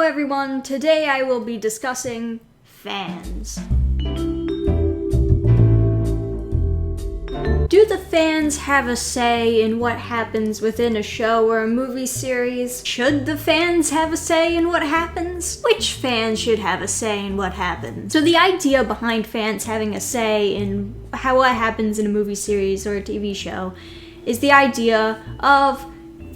everyone, today I will be discussing fans. Do the fans have a say in what happens within a show or a movie series? Should the fans have a say in what happens? Which fans should have a say in what happens? So the idea behind fans having a say in what happens in a movie series or a TV show is the idea of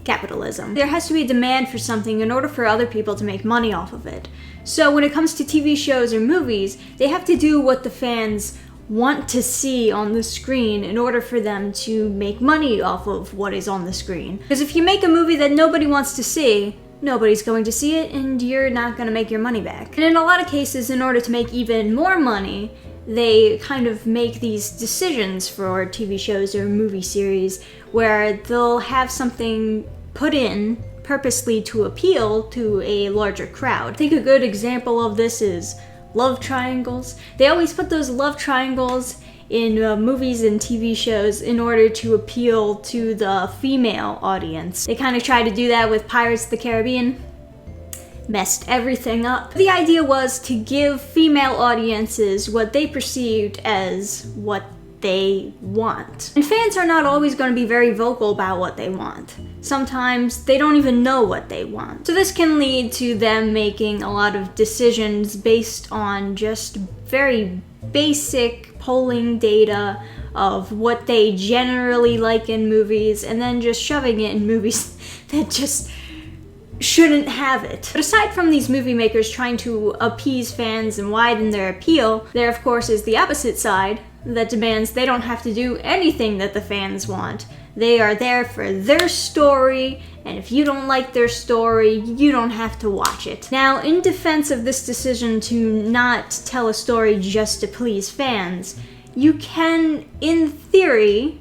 capitalism. There has to be a demand for something in order for other people to make money off of it. So when it comes to TV shows or movies, they have to do what the fans want to see on the screen in order for them to make money off of what is on the screen. Because if you make a movie that nobody wants to see, nobody's going to see it and you're not going to make your money back. And in a lot of cases, in order to make even more money, they kind of make these decisions for TV shows or movie series where they'll have something put in purposely to appeal to a larger crowd. I think a good example of this is love triangles. They always put those love triangles in movies and TV shows in order to appeal to the female audience. They kind of tried to do that with Pirates of the Caribbean. Messed everything up. The idea was to give female audiences what they perceived as what they want. And fans are not always going to be very vocal about what they want. Sometimes they don't even know what they want. So this can lead to them making a lot of decisions based on just very basic polling data of what they generally like in movies and then just shoving it in movies that just shouldn't have it. But aside from these movie makers trying to appease fans and widen their appeal, there of course is the opposite side that demands they don't have to do anything that the fans want. They are there for their story, and if you don't like their story, you don't have to watch it. Now, in defense of this decision to not tell a story just to please fans, you can, in theory,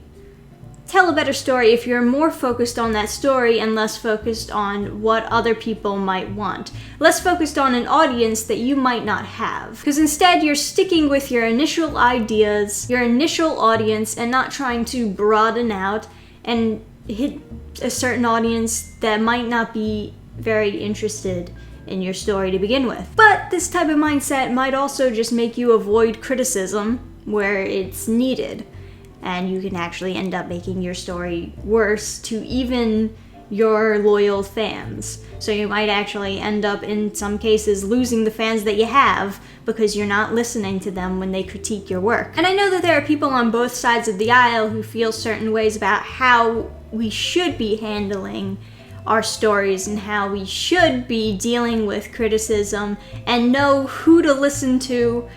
tell a better story if you're more focused on that story and less focused on what other people might want. Less focused on an audience that you might not have. Because instead you're sticking with your initial ideas, your initial audience, and not trying to broaden out and hit a certain audience that might not be very interested in your story to begin with. But this type of mindset might also just make you avoid criticism where it's needed. And you can actually end up making your story worse to even your loyal fans. So you might actually end up, in some cases, losing the fans that you have because you're not listening to them when they critique your work. And I know that there are people on both sides of the aisle who feel certain ways about how we should be handling our stories and how we should be dealing with criticism and know who to listen to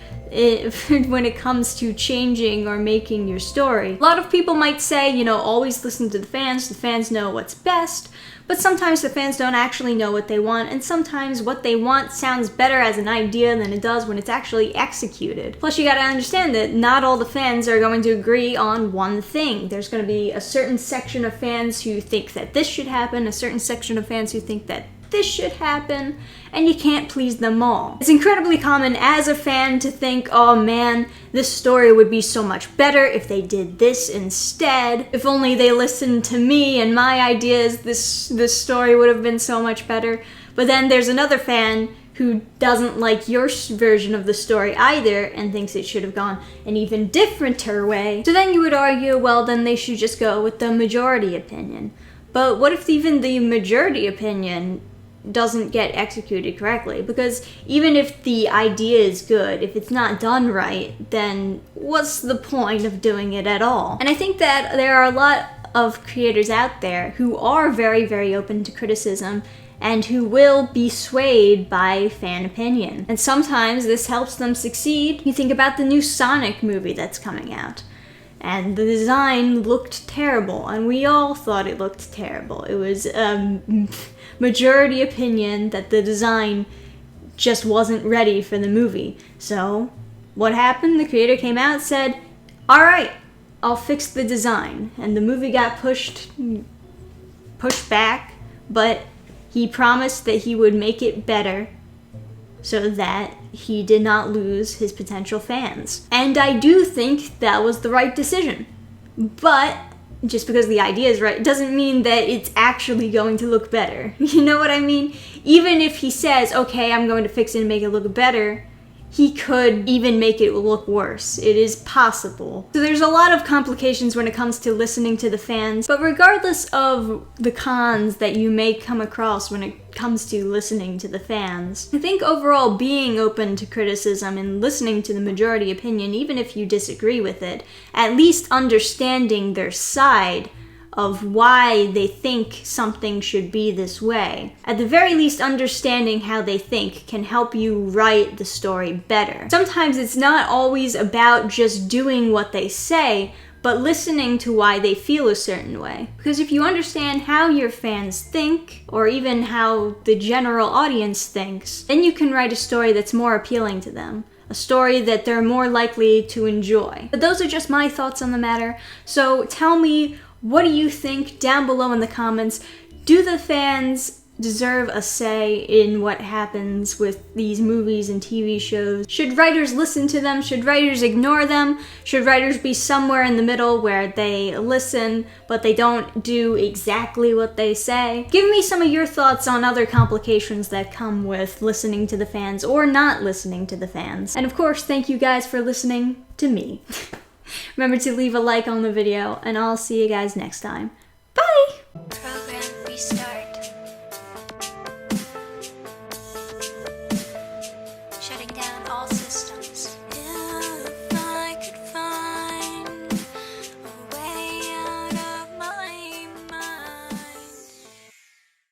when it comes to changing or making your story. A lot of people might say, always listen to the fans know what's best, but sometimes the fans don't actually know what they want, and sometimes what they want sounds better as an idea than it does when it's actually executed. Plus, you gotta understand that not all the fans are going to agree on one thing. There's gonna be a certain section of fans who think that this should happen, a certain section of fans who think that this should happen, and you can't please them all. It's incredibly common as a fan to think, oh man, this story would be so much better if they did this instead. If only they listened to me and my ideas, this story would have been so much better. But then there's another fan who doesn't like your version of the story either and thinks it should have gone an even differenter way. So then you would argue, well, then they should just go with the majority opinion. But what if even the majority opinion doesn't get executed correctly? Because even if the idea is good, if it's not done right, then what's the point of doing it at all? And I think that there are a lot of creators out there who are very, very open to criticism and who will be swayed by fan opinion. And sometimes this helps them succeed. You think about the new Sonic movie that's coming out. And the design looked terrible, and we all thought it looked terrible. It was majority opinion that the design just wasn't ready for the movie. So, what happened? The creator came out and said, alright, I'll fix the design. And the movie got pushed back, but he promised that he would make it better so that he did not lose his potential fans. And I do think that was the right decision. But just because the idea is right, it doesn't mean that it's actually going to look better. You know what I mean? Even if he says, okay, I'm going to fix it and make it look better, he could even make it look worse. It is possible. So there's a lot of complications when it comes to listening to the fans, but regardless of the cons that you may come across when it comes to listening to the fans, I think overall being open to criticism and listening to the majority opinion, even if you disagree with it, at least understanding their side of why they think something should be this way. At the very least, understanding how they think can help you write the story better. Sometimes it's not always about just doing what they say, but listening to why they feel a certain way. Because if you understand how your fans think, or even how the general audience thinks, then you can write a story that's more appealing to them. A story that they're more likely to enjoy. But those are just my thoughts on the matter, so tell me, what do you think down below in the comments? Do the fans deserve a say in what happens with these movies and TV shows? Should writers listen to them? Should writers ignore them? Should writers be somewhere in the middle where they listen, but they don't do exactly what they say? Give me some of your thoughts on other complications that come with listening to the fans or not listening to the fans. And of course, thank you guys for listening to me. Remember to leave a like on the video, and I'll see you guys next time.